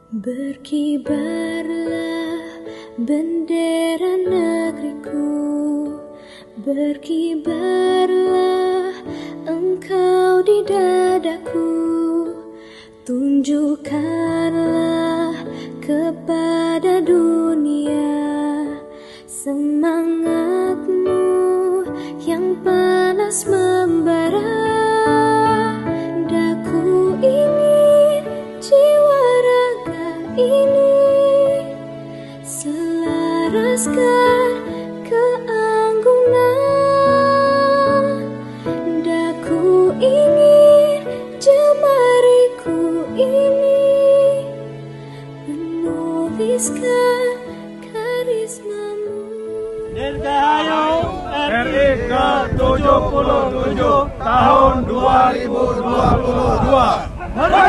Berkibarlah bendera negeriku, berkibarlah engkau di dadaku, tunjukkanlah kepada dunia semangatmu yang panas membara. Daku ingin jiwa raga ini selaraskan keanggunan. Daku ingin jemariku ini menuliskan karismamu. Dirgahayu RI ke-77 tahun 2022.